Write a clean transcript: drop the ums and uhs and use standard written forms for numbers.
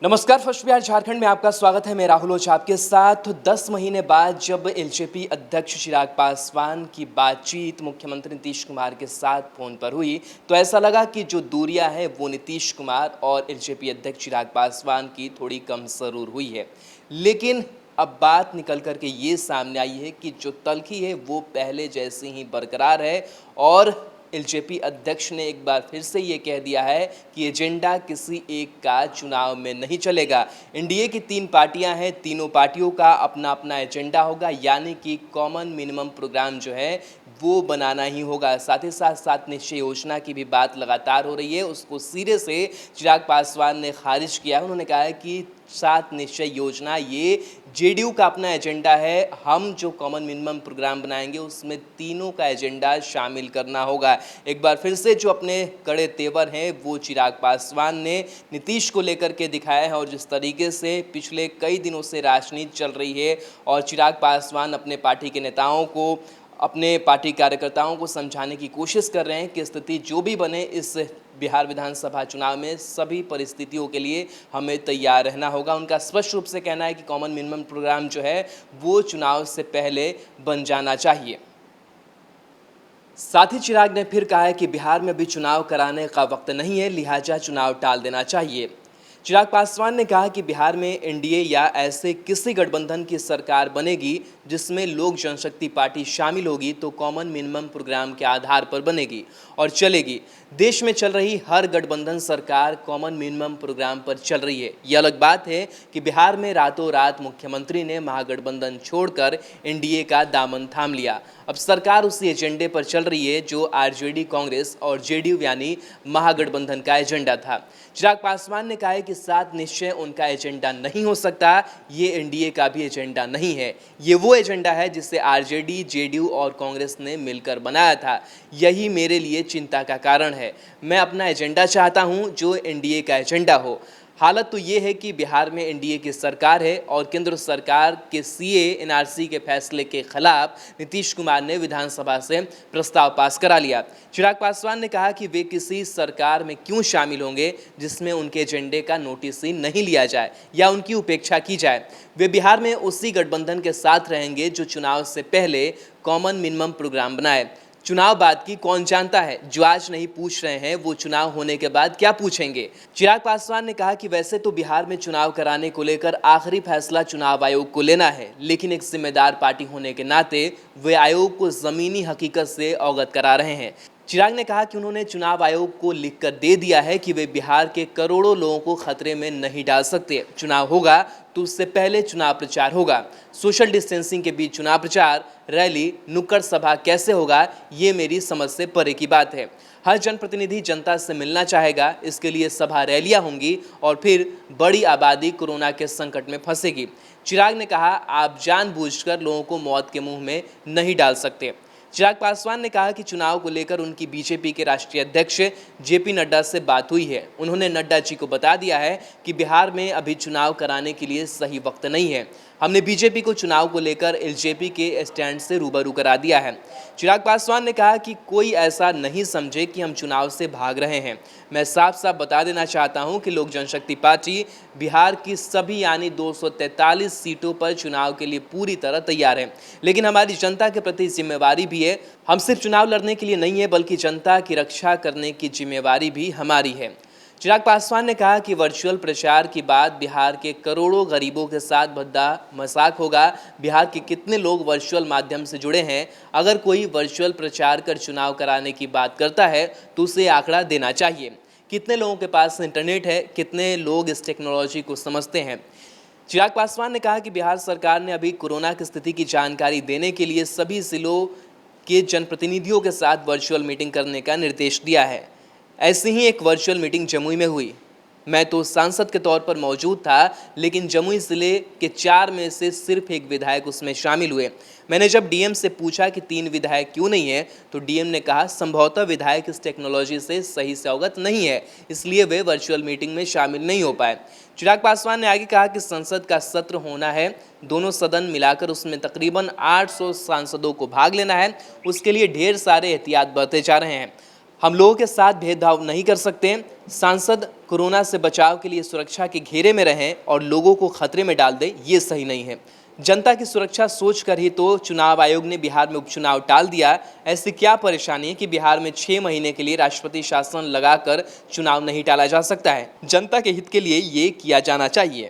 नमस्कार, फर्स्ट बिहार झारखंड में आपका स्वागत है। मैं राहुल ओझा आपके साथ। 10 महीने बाद जब एलजेपी अध्यक्ष चिराग पासवान की बातचीत मुख्यमंत्री नीतीश कुमार के साथ फोन पर हुई तो ऐसा लगा कि जो दूरियां हैं वो नीतीश कुमार और एलजेपी अध्यक्ष चिराग पासवान की थोड़ी कम जरूर हुई है। लेकिन अब बात निकल कर के ये सामने आई है कि जो तल्खी है वो पहले जैसी ही बरकरार है और एलजेपी अध्यक्ष ने एक बार फिर से ये कह दिया है कि एजेंडा किसी एक का चुनाव में नहीं चलेगा। एनडीए की 3 पार्टियां हैं, तीनों पार्टियों का अपना अपना एजेंडा होगा, यानी कि कॉमन मिनिमम प्रोग्राम जो है वो बनाना ही होगा। साथ ही साथ निश्चय योजना की भी बात लगातार हो रही है, उसको सिरे से चिराग पासवान ने खारिज किया। उन्होंने कहा है कि 7 निश्चय योजना ये जेडीयू का अपना एजेंडा है। हम जो कॉमन मिनिमम प्रोग्राम बनाएंगे उसमें तीनों का एजेंडा शामिल करना होगा। एक बार फिर से जो अपने कड़े तेवर हैं वो चिराग पासवान ने नीतीश को लेकर के दिखाया है और जिस तरीके से पिछले कई दिनों से राजनीति चल रही है और चिराग पासवान अपने पार्टी के नेताओं को, अपने पार्टी कार्यकर्ताओं को समझाने की कोशिश कर रहे हैं कि स्थिति जो भी बने इस बिहार विधानसभा चुनाव में सभी परिस्थितियों के लिए हमें तैयार रहना होगा। उनका स्पष्ट रूप से कहना है कि कॉमन मिनिमम प्रोग्राम जो है वो चुनाव से पहले बन जाना चाहिए। साथ ही चिराग ने फिर कहा है कि बिहार में भी चुनाव कराने का वक्त नहीं है, लिहाजा चुनाव टाल देना चाहिए। चिराग पासवान ने कहा कि बिहार में एनडीए या ऐसे किसी गठबंधन की सरकार बनेगी जिसमें लोक जनशक्ति पार्टी शामिल होगी तो कॉमन मिनिमम प्रोग्राम के आधार पर बनेगी और चलेगी। देश में चल रही हर गठबंधन सरकार कॉमन मिनिमम प्रोग्राम पर चल रही है। ये अलग बात है कि बिहार में रातों रात मुख्यमंत्री ने महागठबंधन छोड़कर एनडीए का दामन थाम लिया। अब सरकार उसी एजेंडे पर चल रही है जो आरजेडी, कांग्रेस और जेडीयू यानी महागठबंधन का एजेंडा था। चिराग पासवान ने कहा है कि 7 निश्चय उनका एजेंडा नहीं हो सकता, ये एनडीए का भी एजेंडा नहीं है। ये वो एजेंडा है जिसे आरजेडी, जेडीयू और कांग्रेस ने मिलकर बनाया था। यही मेरे लिए चिंता का कारण है। मैं अपना एजेंडा चाहता हूं जो एनडीए का एजेंडा हो। हालत तो ये है कि बिहार में एनडीए की सरकार है और केंद्र सरकार के सीए एनआरसी के फैसले के खिलाफ नीतीश कुमार ने विधानसभा से प्रस्ताव पास करा लिया। चिराग पासवान ने कहा कि वे किसी सरकार में क्यों शामिल होंगे जिसमें उनके एजेंडे का नोटिस ही नहीं लिया जाए या उनकी उपेक्षा की जाए। वे बिहार में उसी गठबंधन के साथ रहेंगे जो चुनाव से पहले कॉमन मिनिमम प्रोग्राम बनाए। चुनाव बाद की कौन जानता है, जो आज नहीं पूछ रहे हैं वो चुनाव होने के बाद क्या पूछेंगे। चिराग पासवान ने कहा कि वैसे तो बिहार में चुनाव कराने को लेकर आखिरी फैसला चुनाव आयोग को लेना है, लेकिन एक जिम्मेदार पार्टी होने के नाते वे आयोग को जमीनी हकीकत से अवगत करा रहे हैं। चिराग ने कहा कि उन्होंने चुनाव आयोग को लिखकर दे दिया है कि वे बिहार के करोड़ों लोगों को खतरे में नहीं डाल सकते। चुनाव होगा तो उससे पहले चुनाव प्रचार होगा। सोशल डिस्टेंसिंग के बीच चुनाव प्रचार, रैली, नुक्कड़ सभा कैसे होगा, ये मेरी समझ से परे की बात है। हर जनप्रतिनिधि जनता से मिलना चाहेगा, इसके लिए सभा रैलियां होंगी और फिर बड़ी आबादी कोरोना के संकट में फंसेगी। चिराग ने कहा, आप जानबूझकर लोगों को मौत के मुंह में नहीं डाल सकते। चिराग पासवान ने कहा कि चुनाव को लेकर उनकी बीजेपी के राष्ट्रीय अध्यक्ष जेपी नड्डा से बात हुई है। उन्होंने नड्डा जी को बता दिया है कि बिहार में अभी चुनाव कराने के लिए सही वक्त नहीं है। हमने बीजेपी को चुनाव को लेकर एलजेपी के स्टैंड से रूबरू करा दिया है। चिराग पासवान ने कहा कि कोई ऐसा नहीं समझे कि हम चुनाव से भाग रहे हैं। मैं साफ साफ बता देना चाहता हूं कि लोक जनशक्ति पार्टी बिहार की सभी यानी 243 सीटों पर चुनाव के लिए पूरी तरह तैयार है, लेकिन हमारी जनता के प्रति जिम्मेवारी भी है। हम सिर्फ चुनाव लड़ने के लिए नहीं है बल्कि जनता की रक्षा करने की जिम्मेवारी भी हमारी है। चिराग पासवान ने कहा कि वर्चुअल प्रचार की बात बिहार के करोड़ों गरीबों के साथ भद्दा मजाक होगा। बिहार के कितने लोग वर्चुअल माध्यम से जुड़े हैं? अगर कोई वर्चुअल प्रचार कर चुनाव कराने की बात करता है तो उसे आंकड़ा देना चाहिए। कितने लोगों के पास इंटरनेट है, कितने लोग इस टेक्नोलॉजी को समझते हैं। चिराग पासवान ने कहा कि बिहार सरकार ने अभी कोरोना की स्थिति की जानकारी देने के लिए सभी जिलों के जनप्रतिनिधियों के साथ वर्चुअल मीटिंग करने का निर्देश दिया है। ऐसी ही एक वर्चुअल मीटिंग जमुई में हुई। मैं तो सांसद के तौर पर मौजूद था, लेकिन जमुई जिले के 4 में से सिर्फ 1 विधायक उसमें शामिल हुए। मैंने जब डीएम से पूछा कि 3 विधायक क्यों नहीं है तो डीएम ने कहा संभवतः विधायक इस टेक्नोलॉजी से सही से अवगत नहीं है, इसलिए वे वर्चुअल मीटिंग में शामिल नहीं हो पाए। चिराग पासवान ने आगे कहा कि संसद का सत्र होना है, दोनों सदन मिलाकर उसमें तकरीबन 800 सांसदों को भाग लेना है। उसके लिए ढेर सारे एहतियात बरते जा रहे हैं। हम लोगों के साथ भेदभाव नहीं कर सकते। सांसद कोरोना से बचाव के लिए सुरक्षा के घेरे में रहें और लोगों को खतरे में डाल दें, ये सही नहीं है। जनता की सुरक्षा सोचकर ही तो चुनाव आयोग ने बिहार में उपचुनाव टाल दिया। ऐसी क्या परेशानी है कि बिहार में 6 महीने के लिए राष्ट्रपति शासन लगाकर चुनाव नहीं टाला जा सकता है? जनता के हित के लिए ये किया जाना चाहिए।